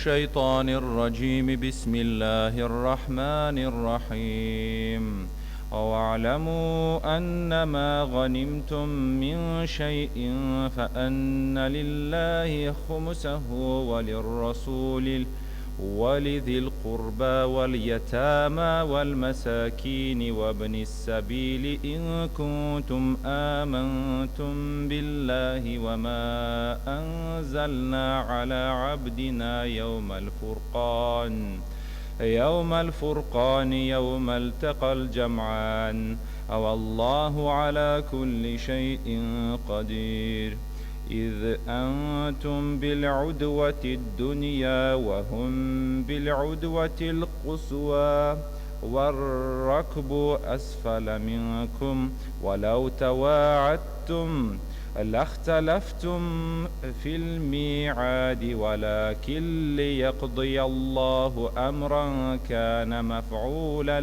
الشيطان الرجيم. بسم الله الرحمن الرحيم. واعلموا أنما غنمتم من شيء فأن لله خمسه وللرسول ولذي القربى واليتامى والمساكين وابن السبيل إن كنتم آمنتم بالله وما أنزلنا على عبدنا يوم الفرقان يوم التقى الجمعان. والله على كل شيء قدير. إذ أنتم بالعدوة الدنيا وهم بالعدوة القصوى والركب أسفل منكم ولو تواعدتم لاختلفتم في الميعاد ولكن ليقضي الله أمرا كان مفعولا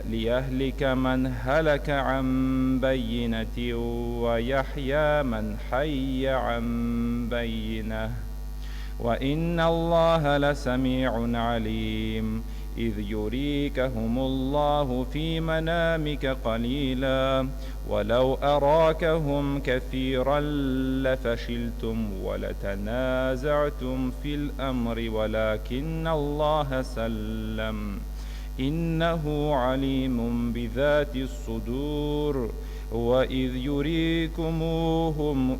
ليهلك من هلك عن بينة ويحيى من حي عن بينة وإن الله لسميع عليم. إذ يريكهم الله في منامك قليلا ولو أراكهم كثيرا لفشلتم ولتنازعتم في الأمر ولكن الله سلم إنه عليم بذات الصدور. وإذ يريكموهم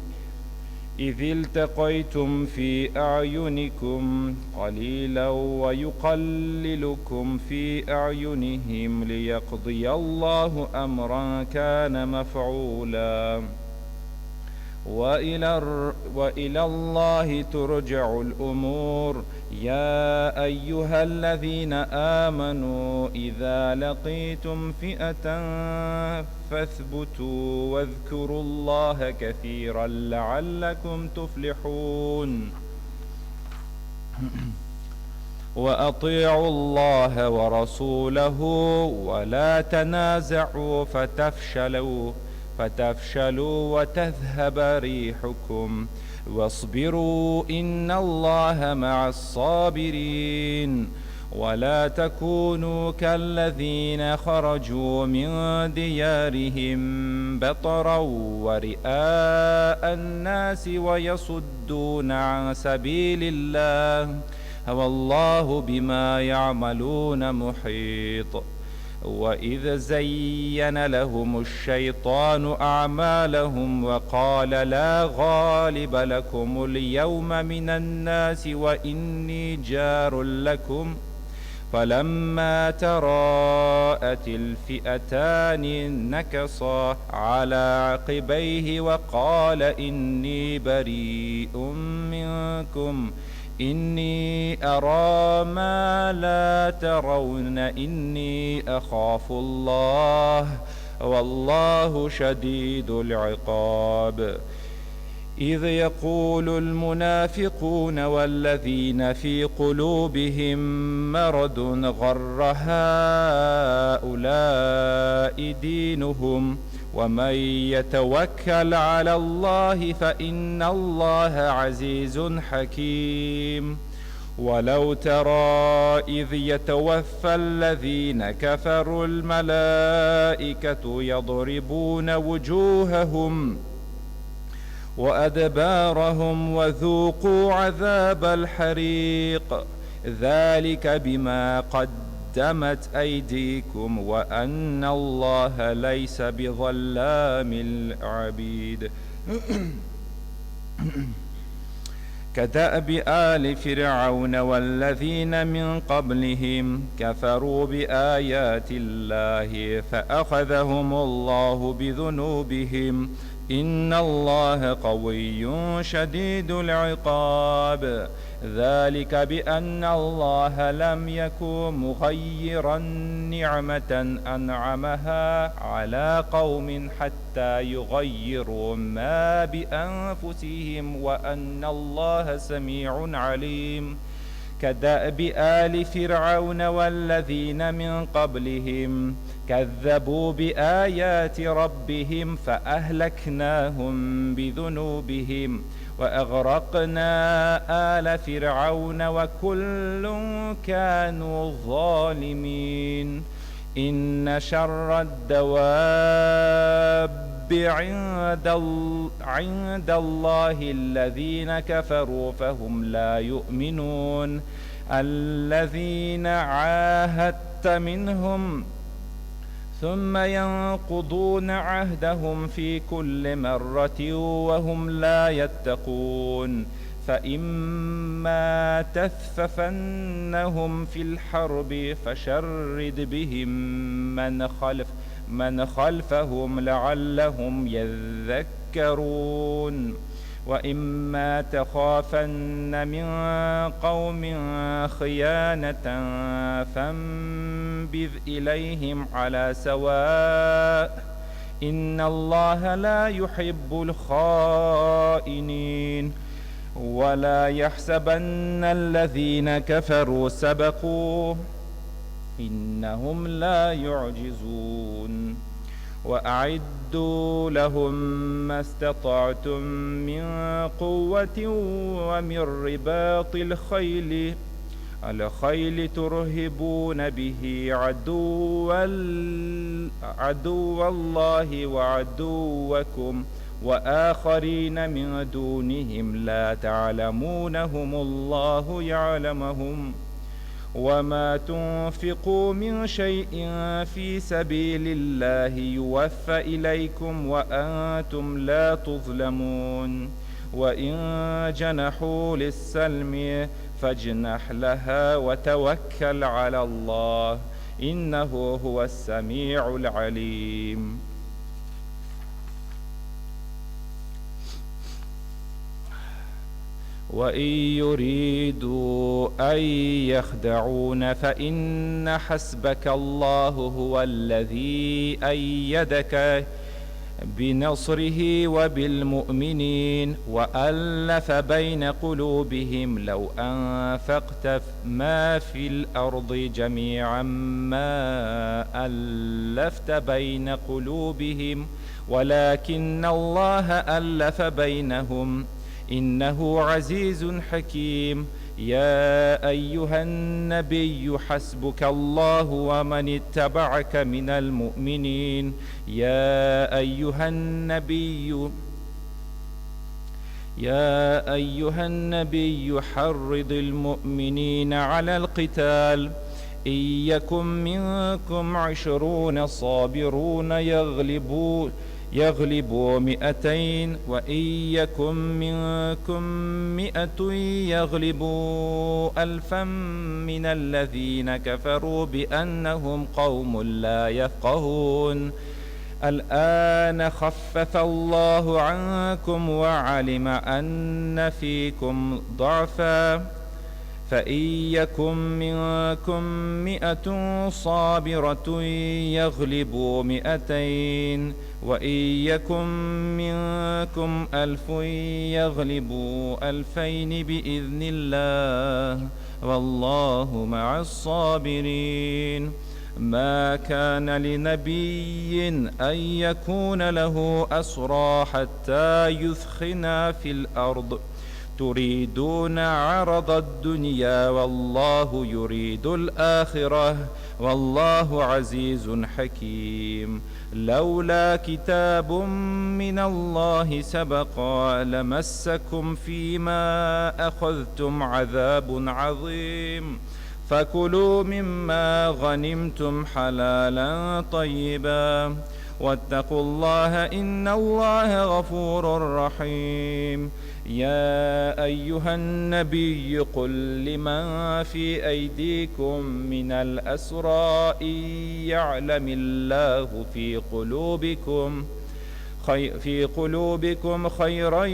إذ التقيتم في أعينكم قليلا ويقللكم في أعينهم ليقضي الله أمرا كان مفعولا وإلى الله ترجع الأمور. يا أيها الذين آمنوا إذا لقيتم فئة فاثبتوا واذكروا الله كثيرا لعلكم تفلحون. وأطيعوا الله ورسوله ولا تنازعوا فتفشلوا وتذهب ريحكم واصبروا إن الله مع الصابرين. ولا تكونوا كالذين خرجوا من ديارهم بطرا ورئاء الناس ويصدون عن سبيل الله والله بما يعملون محيط. وإذ زين لهم الشيطان أعمالهم وقال لا غالب لكم اليوم من الناس وإني جار لكم فلما تراءت الفئتان نكصا على عقبيه وقال إني بريء منكم إني أرى ما لا ترون إني أخاف الله والله شديد العقاب. إذ يقول المنافقون والذين في قلوبهم مرض غر هؤلاء دينهم ومن يتوكل على الله فإن الله عزيز حكيم. ولو ترى إذ يتوفى الذين كفروا الملائكة يضربون وجوههم وأدبارهم وذوقوا عذاب الحريق ذلك بما قدمت أيديكم وأن الله ليس بظلام العبيد. كدأب آل فرعون والذين من قبلهم كفروا بآيات الله فأخذهم الله بذنوبهم إن الله قوي شديد العقاب. ذلك بأن الله لم يكن مغيرا نعمة أنعمها على قوم حتى يغيروا ما بأنفسهم وأن الله سميع عليم. كدأب آل فرعون والذين من قبلهم كذبوا بآيات ربهم فأهلكناهم بذنوبهم وأغرقنا آل فرعون وكل كانوا ظالمين. إن شر الدواب عند الله الذين كفروا فهم لا يؤمنون. الذين عاهدت منهم ثم ينقضون عهدهم في كل مرة وهم لا يتقون. فإما تثقفنهم في الحرب فشرد بهم من خلفهم لعلهم يذكرون. وإما تخافن من قوم خيانة فانبذ إليهم على سواء إن الله لا يحب الخائنين. ولا يحسبن الذين كفروا سبقوا إنهم لا يعجزون. وأعدوا لهم ما استطعتم من قوة ومن رباط الخيل ترهبون به عدو الله وعدوكم وآخرين من دونهم لا تعلمونهم الله يعلمهم. وما تنفقوا من شيء في سبيل الله يوفى إليكم وأنتم لا تظلمون. وإن جنحوا للسلم فاجنح لها وتوكل على الله إنه هو السميع العليم. وإن يريدوا أن يخدعون فإن حسبك الله هو الذي أيدك بنصره وبالمؤمنين وألف بين قلوبهم. لو أنفقت ما في الأرض جميعا ما ألفت بين قلوبهم ولكن الله ألف بينهم إنه عزيز حكيم. يا أيها النبي حسبك الله ومن اتبعك من المؤمنين. يا أيها النبي حرض المؤمنين على القتال. إن يكن منكم 20 صابرون يغلبوا 200 وإن يكن منكم 100 يغلبوا 1000 من الذين كفروا بأنهم قوم لا يفقهون. الآن خفف الله عنكم وعلم أن فيكم ضعفا فإن يكن منكم 100 صابرة يغلبوا 200 وإن يكن منكم 1000 يغلبوا 2000 بإذن الله والله مع الصابرين. ما كان لنبي أن يكون له أسرى حتى يثخن في الأرض تريدون عرض الدنيا والله يريد الآخرة والله عزيز حكيم. لولا كتاب من الله سبق لمسكم فيما أخذتم عذاب عظيم. فكلوا مما غنمتم حلالا طيبا واتقوا الله إن الله غفور رحيم. يا أيها النبي قل لمن في أيديكم من الأسرى إن يعلم الله في قلوبكم خيرا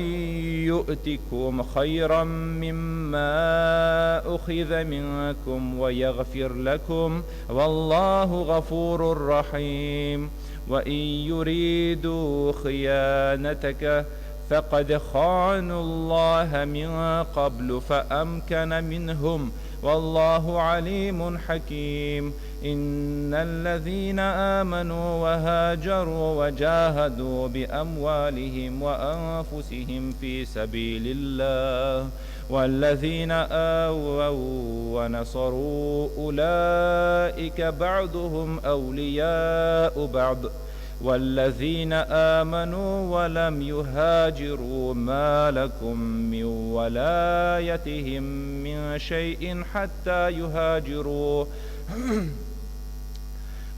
يؤتكم خيرا مما أخذ منكم ويغفر لكم والله غفور رحيم. وإن يريدوا خيانتك فقد خانوا الله من قبل فأمكن منهم، والله عليم حكيم. إن الذين آمنوا وهاجروا وجاهدوا بأموالهم وأنفسهم في سبيل الله والذين آووا ونصروا أولئك بعضهم أولياء بعض، والذين آمنوا ولم يهاجروا ما لكم من ولايتهم من شيء حتى يهاجروا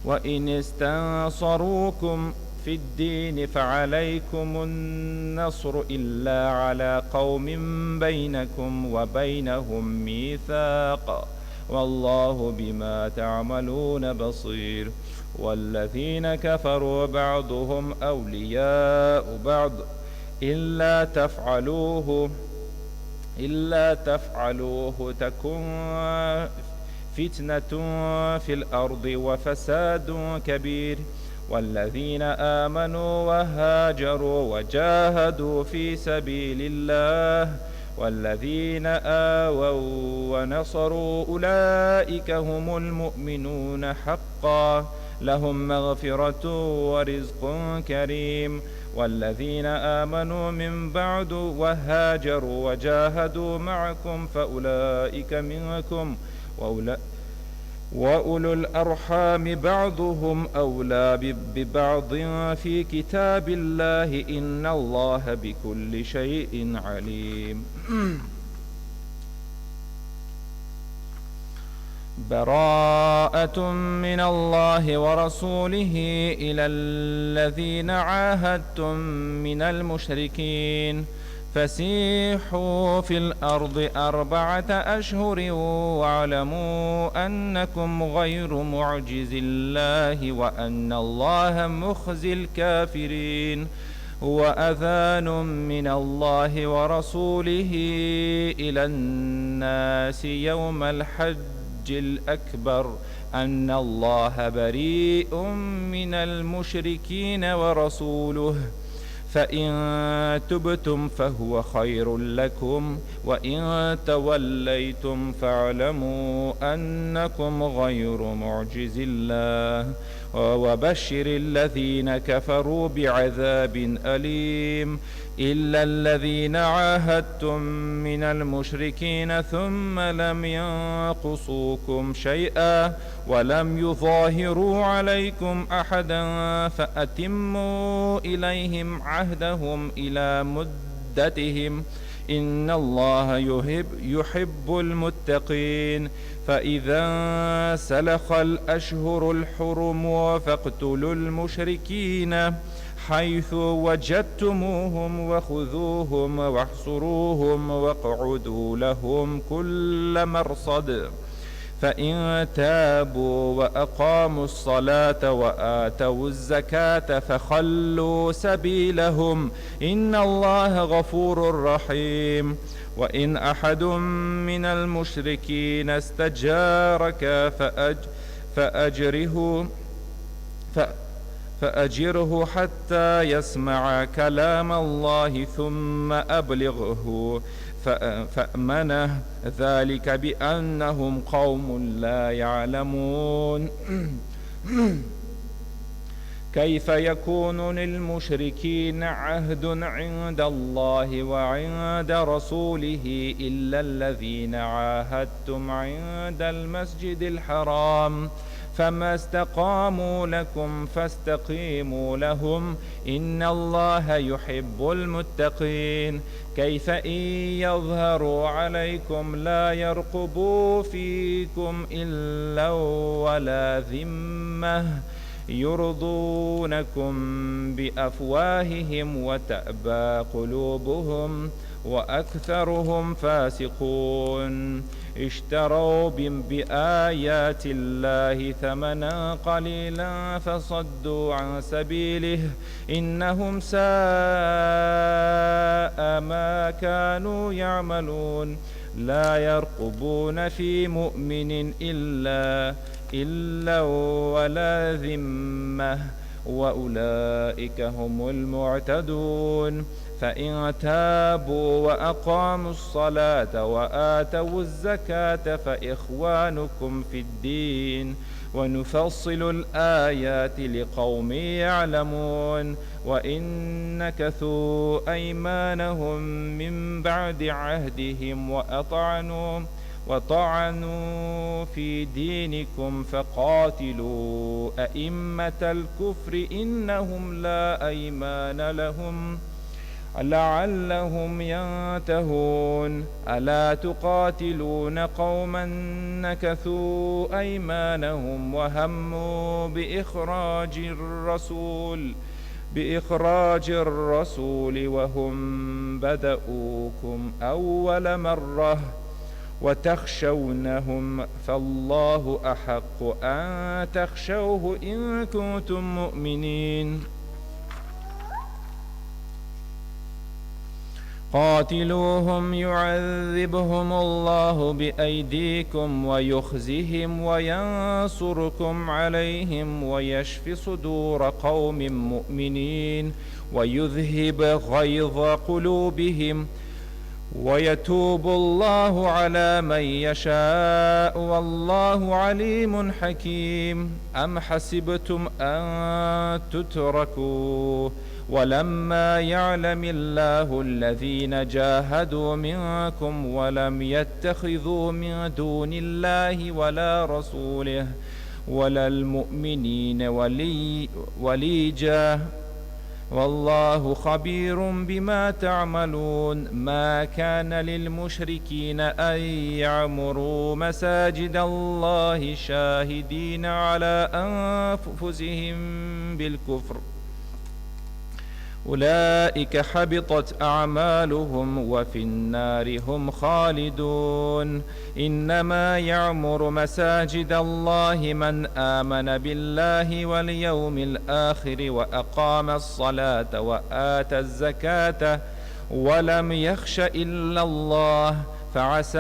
وإن استنصروكم في الدين فعليكم النصر إلا على قوم بينكم وبينهم ميثاق، والله بما تعملون بصير. والذين كفروا بعضهم أولياء بعض إلا تفعلوه تكن فتنة في الأرض وفساد كبير. والذين آمنوا وهاجروا وجاهدوا في سبيل الله والذين آووا ونصروا أولئك هم المؤمنون حقا، لهم مغفرة ورزق كريم. والذين آمنوا من بعد وهاجروا وجاهدوا معكم فأولئك منكم، وأولو الأرحام بعضهم أولى ببعض في كتاب الله، إن الله بكل شيء عليم. براءة من الله ورسوله إلى الذين عاهدتم من المشركين، فسيحوا في الأرض 4 أشهر واعلموا أنكم غير معجز الله وأن الله مخزي الكافرين. وأذان من الله ورسوله إلى الناس يوم الحج الأكبر أن الله بريء من المشركين ورسوله، فإن تبتم فهو خير لكم، وإن توليتم فاعلموا أنكم غير معجز الله. وبشر الذين كفروا بعذاب أليم إلا الذين عاهدتم من المشركين ثم لم ينقصوكم شيئا ولم يظاهروا عليكم أحدا فأتموا إليهم عهدهم إلى مدتهم، إن الله يحب المتقين. فإذا سلخ الأشهر الحرم فاقتلوا المشركين حيث وجدتموهم وخذوهم واحصروهم واقعدوا لهم كل مرصد، فإن تابوا وأقاموا الصلاة وآتوا الزكاة فخلوا سبيلهم، إن الله غفور رحيم. وإن أحد من المشركين استجارك فأجره حتى يسمع كلام الله ثم أبلغه فأمنه، ذلك بأنهم قوم لا يعلمون. كيف يكون للمشركين عهد عند الله وعند رسوله إلا الذين عاهدتم عند المسجد الحرام، فما استقاموا لكم فاستقيموا لهم، إن الله يحب المتقين. كيف إن يظهروا عليكم لا يرقبوا فيكم إلا ولا ذمة، يرضونكم بأفواههم وتأبى قلوبهم وأكثرهم فاسقون. اشتروا بآيات الله ثمنا قليلا فصدوا عن سبيله، إنهم ساء ما كانوا يعملون. لا يرقبون في مؤمن إلا ولا ذمة، وأولئك هم المعتدون. فإن تابوا وأقاموا الصلاة وآتوا الزكاة فإخوانكم في الدين ونفصل الآيات لقوم يعلمون وإن نكثوا أيمانهم من بعد عهدهم وطعنوا في دينكم فقاتلوا أئمة الكفر إنهم لا أيمان لهم لعلهم ينتهون ألا تقاتلون قوما نكثوا أيمانهم وهموا بإخراج الرسول وهم بدؤوكم أول مرة وتخشونهم فالله أحق أن تخشوه إن كنتم مؤمنين قاتلوهم يعذبهم الله بأيديكم ويخزهم وينصركم عليهم ويشف صدور قوم مؤمنين ويذهب غيظ قلوبهم ويتوب الله على من يشاء والله عليم حكيم أم حسبتم أن تتركوا ولما يعلم الله الذين جاهدوا منكم ولم يتخذوا من دون الله ولا رسوله ولا المؤمنين وليجا والله خبير بما تعملون ما كان للمشركين أن يعمروا مساجد الله شاهدين على أنفسهم بالكفر أولئك حبطت أعمالهم وفي النار هم خالدون إنما يعمر مساجد الله من آمن بالله واليوم الآخر وأقام الصلاة وآتى الزكاة ولم يخش إلا الله فعسى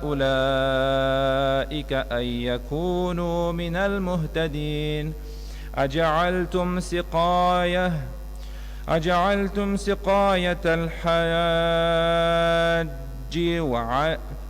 أولئك أن يكونوا من المهتدين أجعلتم سقاية الحاج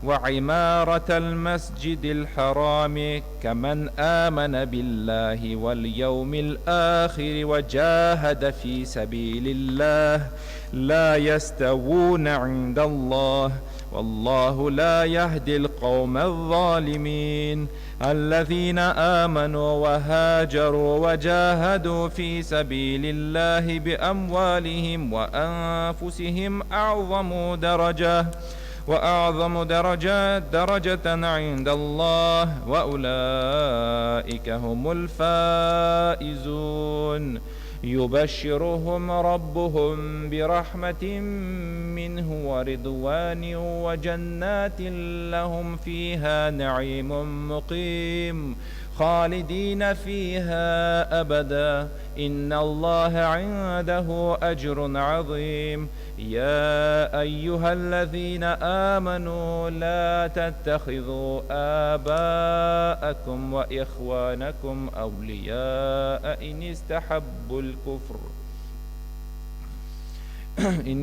وعمارة المسجد الحرام كمن آمن بالله واليوم الآخر وجاهد في سبيل الله لا يستوون عند الله والله لا يهدي القوم الظالمين الذين آمنوا وهاجروا وجاهدوا في سبيل الله بأموالهم وأنفسهم أعظم درجة عند الله وأولئك هم الفائزون يبشرهم ربهم برحمة منه ورضوان وجنات لهم فيها نعيم مقيم خالدين فيها أبدا إن الله عنده أجر عظيم يا أيها الذين آمنوا لا تتخذوا آباءكم وإخوانكم أولياء إن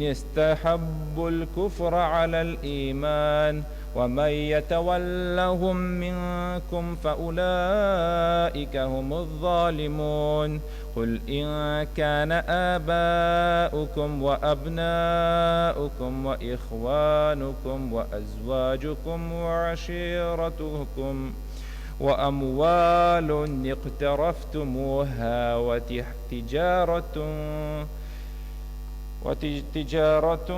استحبوا الكفر على الإيمان ومن يتولهم منكم فأولئك هم الظالمون قل إن كان آباؤكم وأبناؤكم وإخوانكم وأزواجكم وعشيرتكم وأموال اقترفتموها وتجارة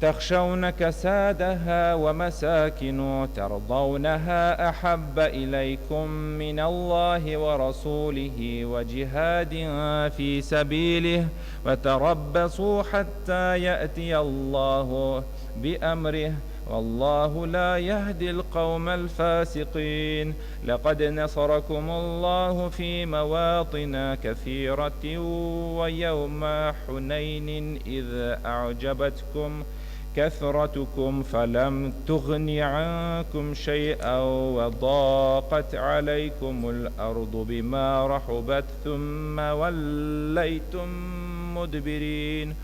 تخشون كسادها ومساكن ترضونها أحب إليكم من الله ورسوله وجهاد في سبيله وتربصوا حتى يأتي الله بأمره والله لا يهدي القوم الفاسقين لقد نصركم الله في مواطن كثيرة ويوم حنين إذ أعجبتكم كثرتكم فلم تغن عنكم شيئا وضاقت عليكم الأرض بما رحبت ثم وليتم مدبرين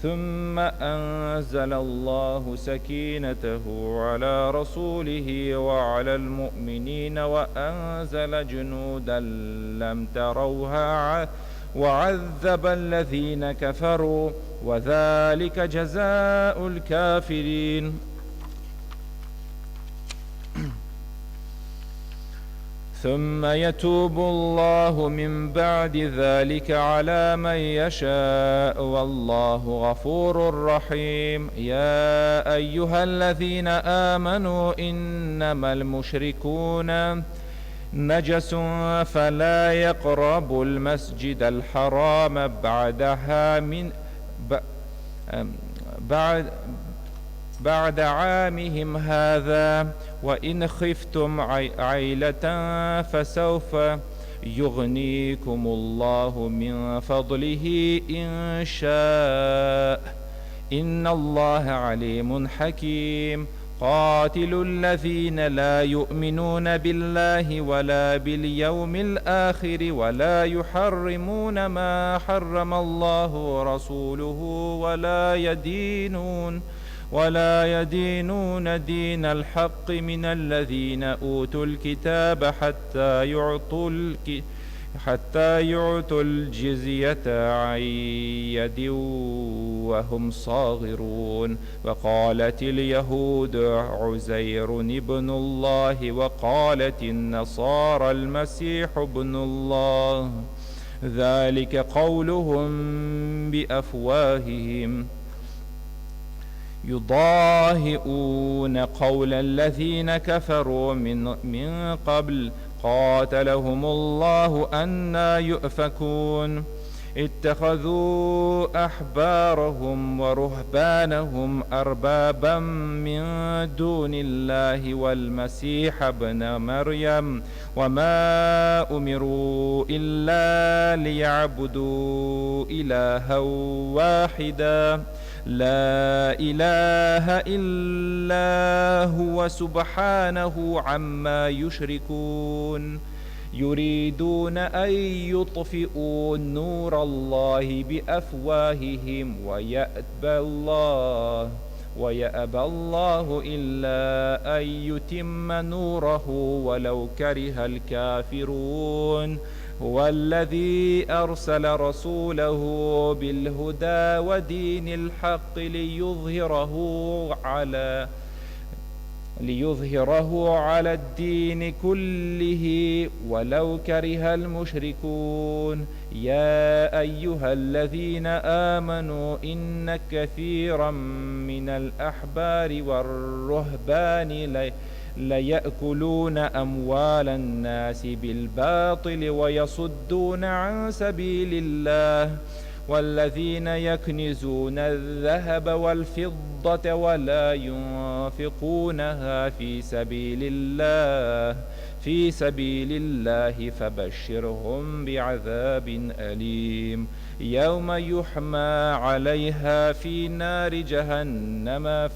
ثم أنزل الله سكينته على رسوله وعلى المؤمنين وأنزل جنودا لم تروها وعذب الذين كفروا وذلك جزاء الكافرين ثم يتوب الله من بعد ذلك على من يشاء والله غفور رحيم يا أيها الذين آمنوا إنما المشركون نجس فلا يقربوا المسجد الحرام بعد عامهم هذا وإن خفتم عيلة فسوف يغنيكم الله من فضله إن شاء إن الله عليم حكيم قاتلوا الذين لا يؤمنون بالله ولا باليوم الآخر ولا يحرمون ما حرم الله ورسوله ولا يدينون دين الحق من الذين أوتوا الكتاب حتى يعطوا الجزية عن يد وهم صاغرون وقالت اليهود عزير ابن الله وقالت النصارى المسيح ابن الله ذلك قولهم بأفواههم يضاهئون قول الذين كفروا من قبل قاتلهم الله أنى يؤفكون اتخذوا أحبارهم ورهبانهم أربابا من دون الله والمسيح ابن مريم وما أمروا إلا ليعبدوا إلها واحدا لا إله إلا هو سبحانه عما يشركون يريدون أن يطفئوا نور الله بأفواههم ويأبى الله إلا أن يتم نوره ولو كره الكافرون هو الذي أرسل رسوله بالهدى ودين الحق ليظهره على الدين كله ولو كره المشركون يا أيها الذين آمنوا إن كثيرا من الأحبار والرهبان ليأكلون أموال الناس بالباطل ويصدون عن سبيل الله والذين يكنزون الذهب والفضة ولا ينفقونها في سبيل الله فبشرهم بعذاب أليم يوم يحمى عليها في نار جهنم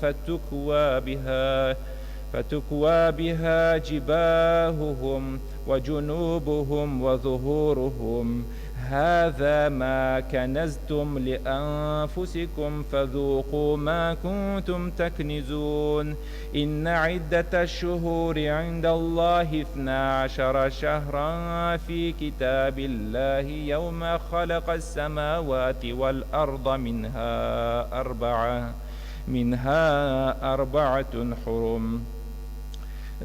فتكوى بها جباههم وجنوبهم وظهورهم هذا ما كنزتم لأنفسكم فذوقوا ما كنتم تكنزون إن عدة الشهور عند الله 12 شهرا في كتاب الله يوم خلق السماوات والأرض منها أربعة حرم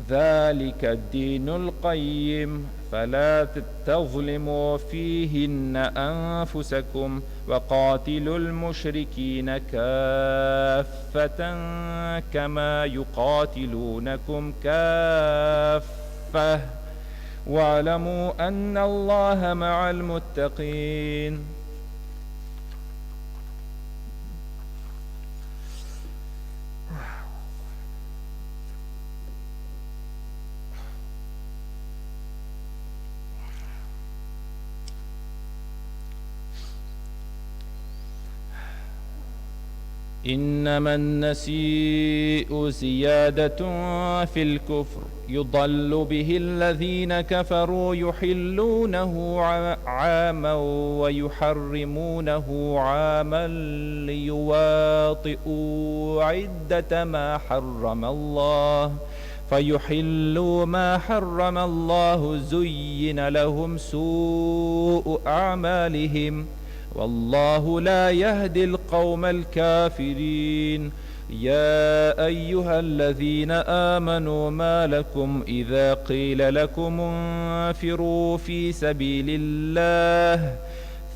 ذلك الدين القيم فلا تظلموا فيهن أنفسكم وقاتلوا المشركين كافة كما يقاتلونكم كافة واعلموا أن الله مع المتقين إنما النسيء زيادة في الكفر يضل به الذين كفروا يحلونه عاما ويحرمونه عاما ليواطئوا عدة ما حرم الله فيحلوا ما حرم الله زين لهم سوء أعمالهم والله لا يهدي القوم الكافرين. يا أيها الذين آمنوا ما لكم إذا قيل لكم انفروا في سبيل الله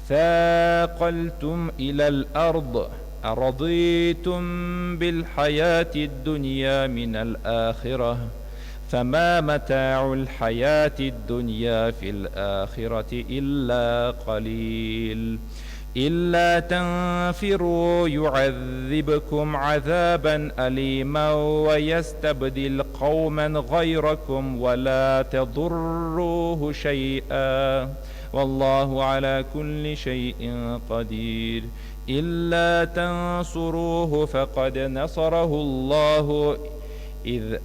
ثاقلتم إلى الأرض أرضيتم بالحياة الدنيا من الآخرة فما متاع الحياة الدنيا في الآخرة إلا قليل. إلا تنفروا يعذبكم عذابا أليما ويستبدل قوما غيركم ولا تضروه شيئا والله على كل شيء قدير. إلا تنصروه فقد نصره الله إذ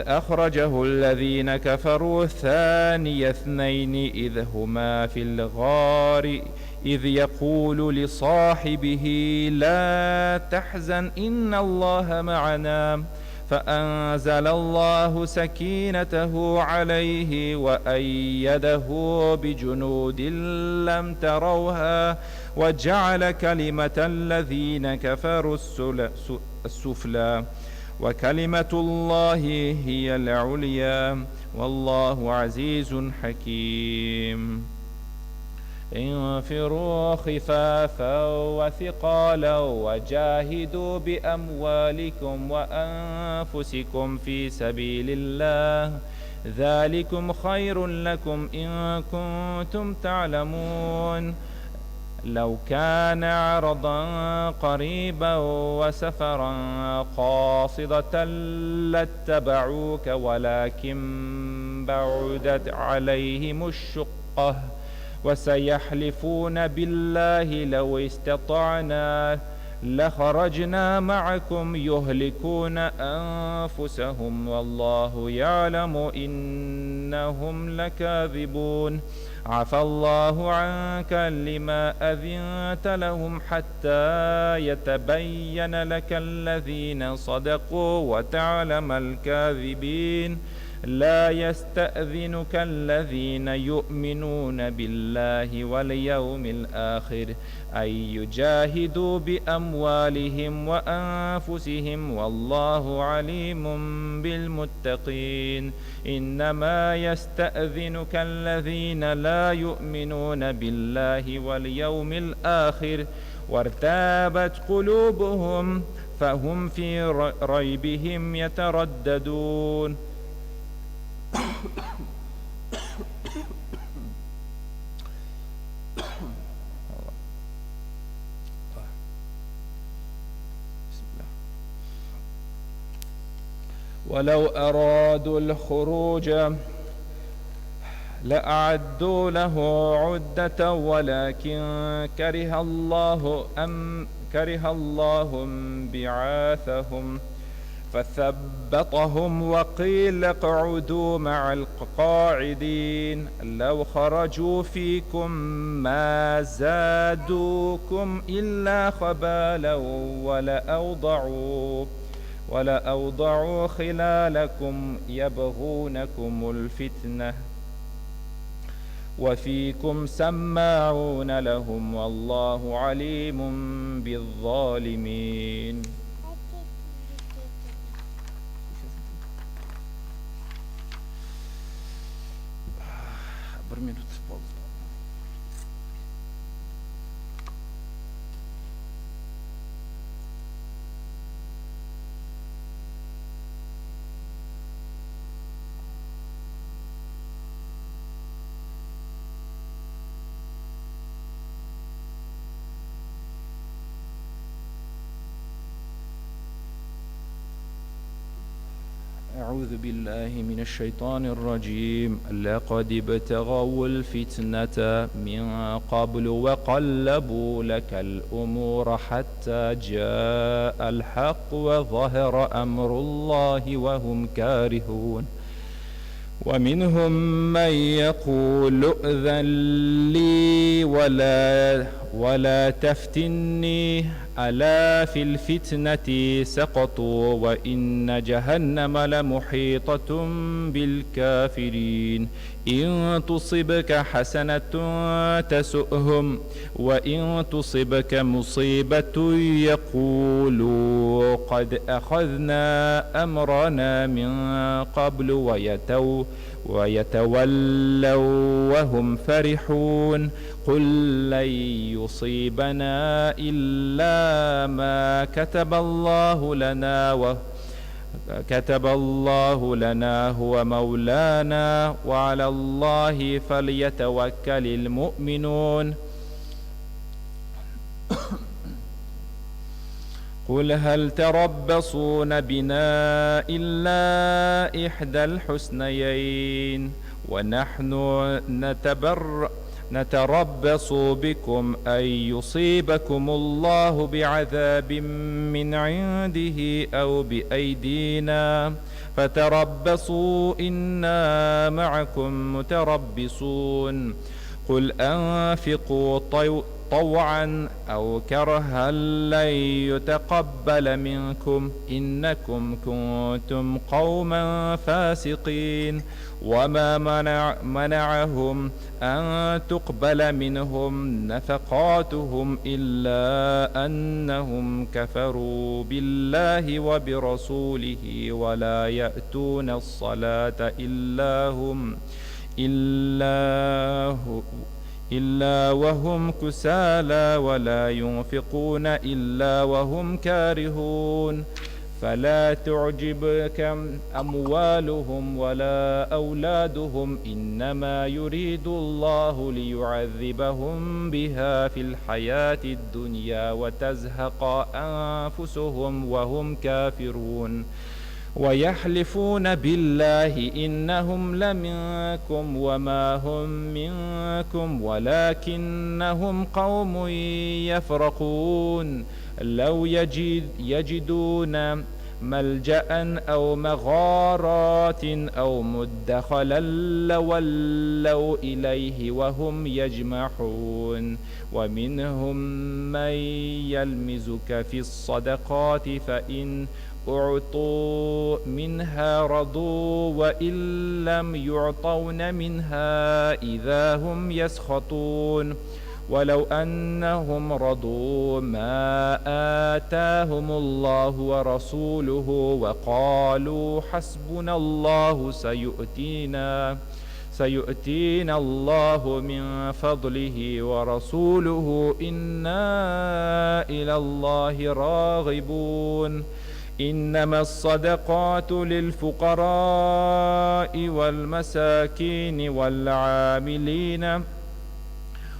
أخرجه الذين كفروا ثاني اثنين إذ هما في الغار إذ يقول لصاحبه لا تحزن إن الله معنا فأنزل الله سكينته عليه وأيده بجنود لم تروها وجعل كلمة الذين كفروا السفلى وكلمة الله هي العليا والله عزيز حكيم. انفروا خفافا وثقالا وجاهدوا بأموالكم وأنفسكم في سبيل الله ذلكم خير لكم إن كنتم تعلمون. لو كان عرضا قريبا وسفرا قاصدة لاتبعوك ولكن بعدت عليهم الشقة وسيحلفون بالله لو استطعنا لخرجنا معكم يهلكون أنفسهم والله يعلم إنهم لكاذبون. عفى الله عنك لما أذنت لهم حتى يتبين لك الذين صدقوا وتعلم الكاذبين. لا يستأذنك الذين يؤمنون بالله واليوم الآخر أن يجاهدوا بأموالهم وأنفسهم والله عليم بالمتقين. إنما يستأذنك الذين لا يؤمنون بالله واليوم الآخر وارتابت قلوبهم فهم في ريبهم يترددون. ولو أرادوا الخروج لأعدوا له عدة ولكن كره الله بعاثهم فثبطهم وقيل اقعدوا مع القاعدين. لو خرجوا فيكم ما زادوكم إلا خبالا ولأوضعوا خلالكم يبغونكم الفتنة وفيكم سماعون لهم والله عليم بالظالمين. أعوذ بالله من الشيطان الرجيم. لقد ابتغوا الفتنة من قبل وقلبوا لك الأمور حتى جاء الحق وظهر أمر الله وهم كارهون. ومنهم من يقول ائذن لي ولا تفتني ألا في الفتنة سقطوا وإن جهنم لمحيطة بالكافرين. إن تصبك حسنة تسؤهم وإن تصبك مصيبة يقولوا قد أخذنا أمرنا من قبل ويتولوا وهم فرحون. قل لن يصيبنا إلا ما كتب الله لنا هو مولانا وعلى الله فليتوكل المؤمنون. قل هل تربصون بنا إلا إحدى الحسنيين ونحن نتربص بكم أن يصيبكم الله بعذاب من عنده أو بأيدينا فتربصوا إنا معكم متربصون. قل أنفقوا طوعا أو كرها لن يتقبل منكم إنكم كنتم قوما فاسقين. وما منعهم أن تقبل منهم نفقاتهم إلا أنهم كفروا بالله وبرسوله ولا يأتون الصلاة إلا وهم كسالى ولا ينفقون إلا وهم كارهون. فلا تعجبك أموالهم ولا أولادهم إنما يريد الله ليعذبهم بها في الحياة الدنيا وتزهق أنفسهم وهم كافرون. ويحلفون بالله إنهم لمنكم وما هم منكم ولكنهم قوم يفرقون. لو يجدون ملجأ أو مغارات أو مدخلا لولوا إليه وهم يجمحون. ومنهم من يلمزك في الصدقات فإن أعطوا منها رضوا وإن لم يعطون منها إذا هم يسخطون. ولو أنهم رضوا ما آتاهم الله ورسوله وقالوا حسبنا الله سيؤتينا الله من فضله ورسوله إنا إلى الله راغبون. إنما الصدقات للفقراء والمساكين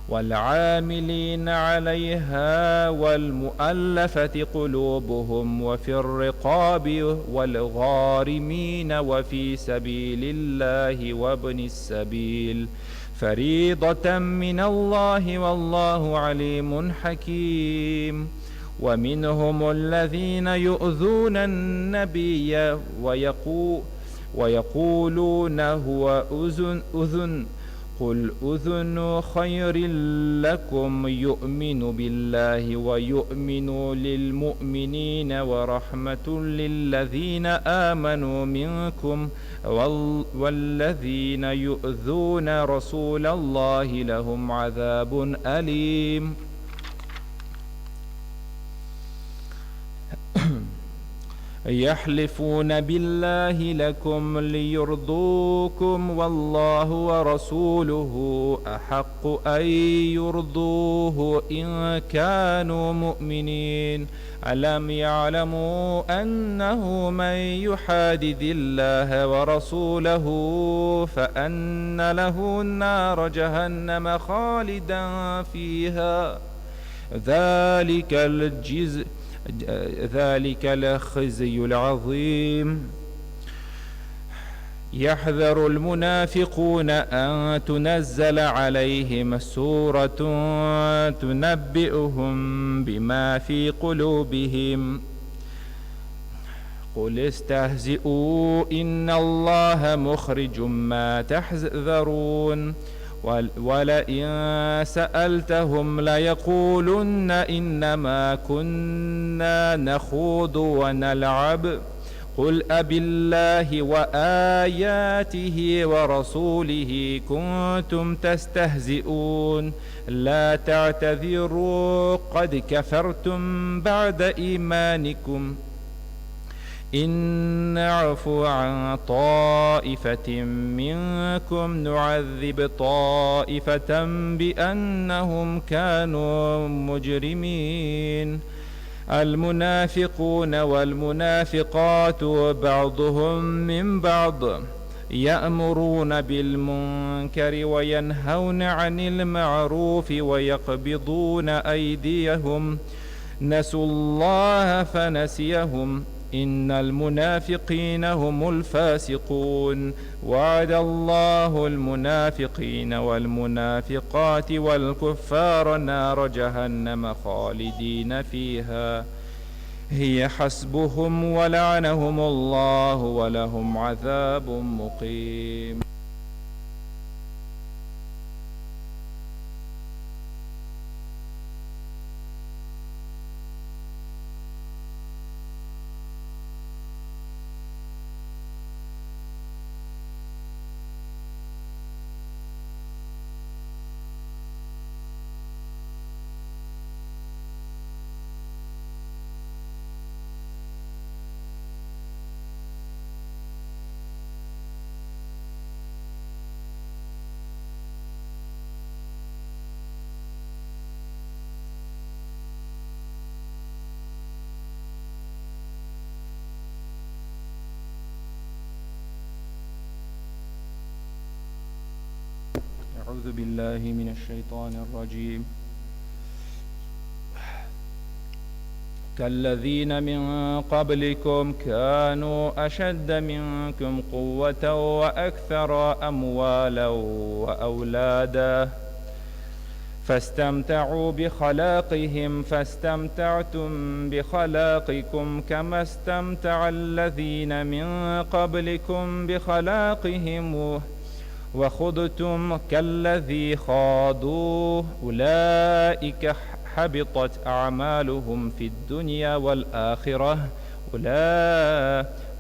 والعاملين عليها والمؤلفة قلوبهم وفي الرقاب والغارمين وفي سبيل الله وابن السبيل فريضة من الله والله عليم حكيم. ومنهم الذين يؤذون النبي ويقولون هو أذن قل أذن خير لكم يؤمن بالله ويؤمن للمؤمنين ورحمة للذين آمنوا منكم والذين يؤذون رسول الله لهم عذاب أليم. يحلفون بالله لكم ليرضوكم والله ورسوله أحق أن يرضوه إن كانوا مؤمنين. ألم يعلموا أنه من يحادد الله ورسوله فأن له نار جهنم خالدا فيها ذلك الخزي العظيم. يحذر المنافقون أن تنزل عليهم سورة تنبئهم بما في قلوبهم قل استهزئوا إن الله مخرج ما تحذرون ولئن سألتهم ليقولن إنما كنا نخوض ونلعب قل أبالله وآياته ورسوله كنتم تستهزئون لا تعتذروا قد كفرتم بعد إيمانكم إن نعفو عن طائفة منكم نعذب طائفة بأنهم كانوا مجرمين المنافقون والمنافقات بعضهم من بعض يأمرون بالمنكر وينهون عن المعروف ويقبضون أيديهم نسوا الله فنسيهم إن المنافقين هم الفاسقون وعد الله المنافقين والمنافقات والكفار نار جهنم خالدين فيها هي حسبهم ولعنهم الله ولهم عذاب مقيم. أعوذ بالله من الشيطان الرجيم كالذين من قبلكم كانوا أشد منكم قوة وأكثر أموالا وأولادا فاستمتعوا بخلاقهم فاستمتعتم بخلاقكم كما استمتع الذين من قبلكم بخلاقهم وخضتم كالذي خاضوا أولئك حبطت أعمالهم في الدنيا والآخرة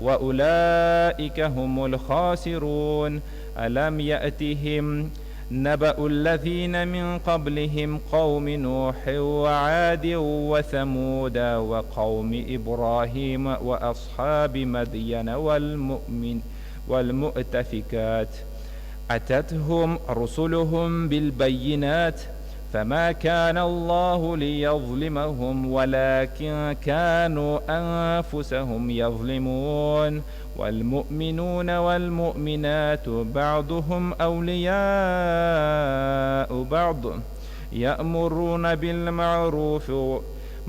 وأولئك هم الخاسرون ألم يأتهم نبأ الذين من قبلهم قوم نوح وعاد وثمود وقوم إبراهيم وأصحاب مدين والمؤتفكات أتتهم رسلهم بالبينات فما كان الله ليظلمهم ولكن كانوا أنفسهم يظلمون والمؤمنون والمؤمنات بعضهم أولياء بعض يأمرون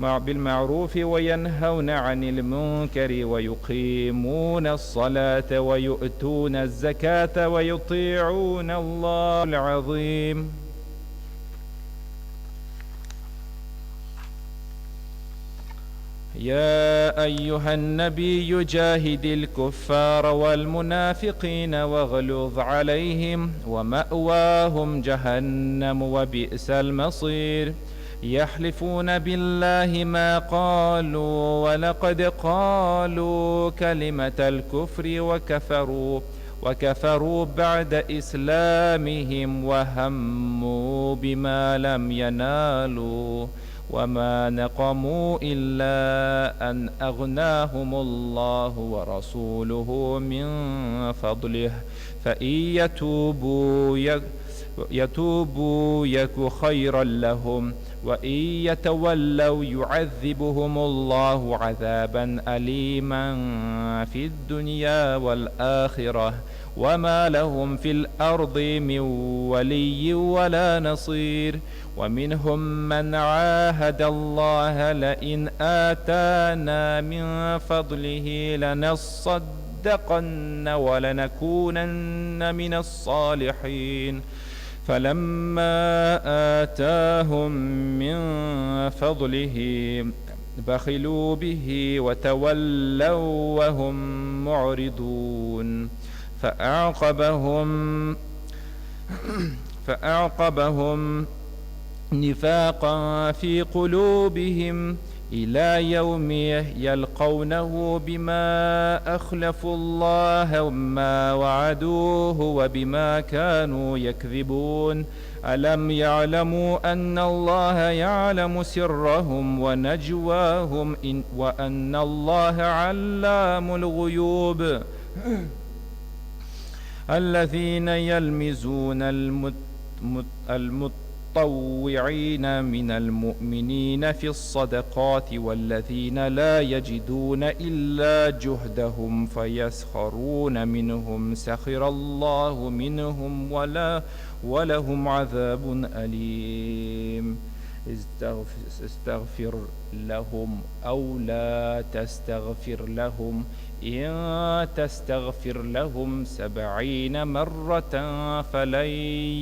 بالمعروف وينهون عن المنكر ويقيمون الصلاة ويؤتون الزكاة ويطيعون الله العظيم. يا أيها النبي جاهد الكفار والمنافقين واغلظ عليهم ومأواهم جهنم وبئس المصير يحلفون بالله ما قالوا ولقد قالوا كلمة الكفر وكفروا بعد إسلامهم وهموا بما لم ينالوا وما نقموا إلا أن أغناهم الله ورسوله من فضله فإن يتوبوا يك خيرا لهم وإن يتولوا يعذبهم الله عذابا أليما في الدنيا والآخرة وما لهم في الأرض من ولي ولا نصير ومنهم من عاهد الله لئن آتانا من فضله لنصدقن ولنكونن من الصالحين فلما آتاهم من فضله بخلوا به وتولوا وهم معرضون فأعقبهم نفاقا في قلوبهم إلى يوم يلقونه بما أخلفوا الله ما وعدوه وبما كانوا يكذبون ألم يعلموا أن الله يعلم سرهم ونجواهم وأن الله علام الغيوب الذين يلمزون المتطوعين من المؤمنين في الصدقات والذين لا يجدون إلا جهدهم فيسخرون منهم سخر الله منهم ولهم عذاب أليم استغفر لهم أو لا تستغفر لهم إن تستغفر لهم 70 مرة فلن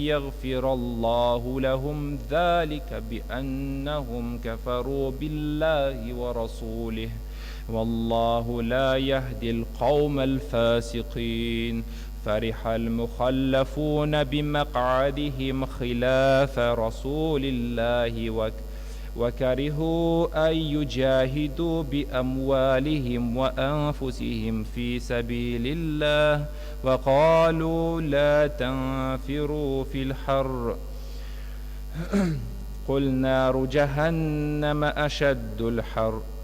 يغفر الله لهم ذلك بأنهم كفروا بالله ورسوله والله لا يهدي القوم الفاسقين فرح المخلفون بمقعدهم خلاف رسول الله وكرهوا أن يجاهدوا بأموالهم وأنفسهم في سبيل الله وقالوا لا تنفروا في الحر قل نار جهنم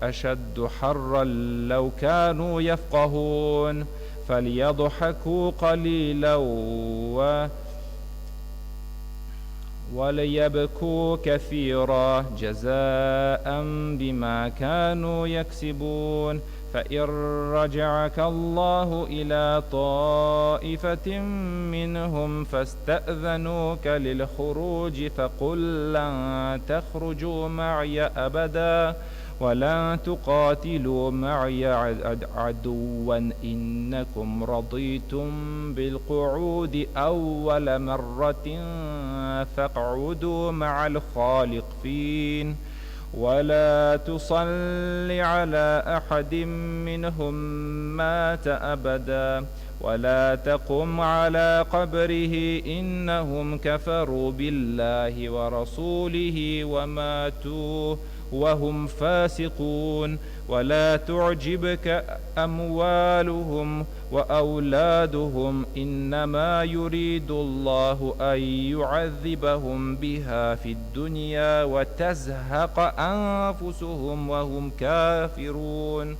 أشد حرا لو كانوا يفقهون فليضحكوا قليلا وليبكوا كثيرا جزاء بما كانوا يكسبون فإن رجعك الله إلى طائفة منهم فاستأذنوك للخروج فقل لن تخرجوا معي أبدا ولن تقاتلوا معي عدوا إنكم رضيتم بالقعود أول مرة فاقعدوا مع الخالفين ولا تصل على أحد منهم مات أبدا ولا تقم على قبره إنهم كفروا بالله ورسوله وماتوا وهم فاسقون ولا تعجبك أموالهم وأولادهم إنما يريد الله أن يعذبهم بها في الدنيا وتزهق أنفسهم وهم كافرون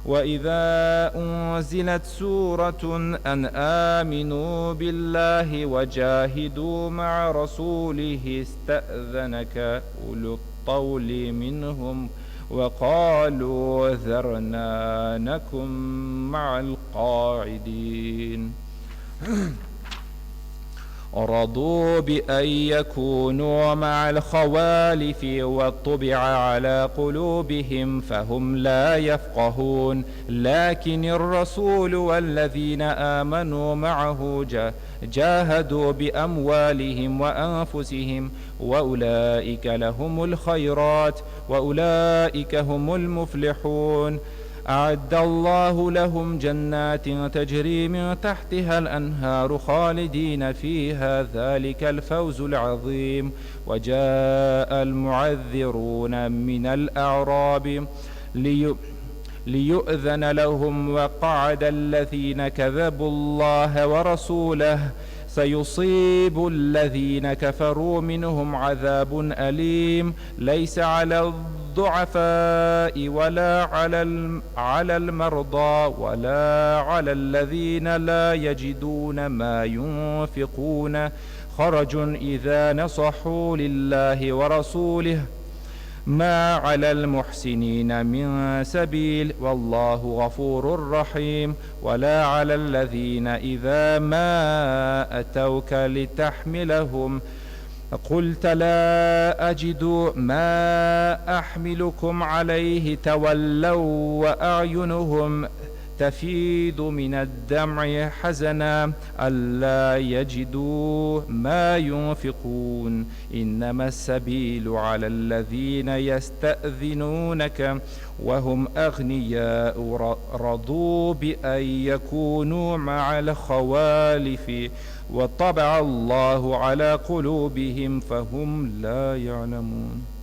وإذا أنزلت سورة أن آمنوا بالله وجاهدوا مع رسوله استأذنك أولو الطول منهم وقالوا ذرنا نكن مع القاعدين رضوا بأن يكونوا مع الخوالف وطبع على قلوبهم فهم لا يفقهون لكن الرسول والذين آمنوا معه جاهدوا بأموالهم وأنفسهم وأولئك لهم الخيرات وأولئك هم المفلحون أعد الله لهم جنات تجري من تحتها الأنهار خالدين فيها ذلك الفوز العظيم وجاء المعذرون من الأعراب ليؤذن لهم وقعد الذين كذبوا الله ورسوله سيصيب الذين كفروا منهم عذاب أليم ليس على الضعفاء ولا على المرضى ولا على الذين لا يجدون ما ينفقون خرج إذا نصحوا لله ورسوله ما على المحسنين من سبيل والله غفور رحيم ولا على الذين إذا ما أتوك لتحملهم قلت لا أجد ما أحملكم عليه تولوا وأعينهم تفيض من الدمع حزنا ألا يجدوا ما ينفقون إنما السبيل على الذين يستأذنونك وهم أغنياء رضوا بأن يكونوا مع الخوالف وطبع الله على قلوبهم فهم لا يعلمون.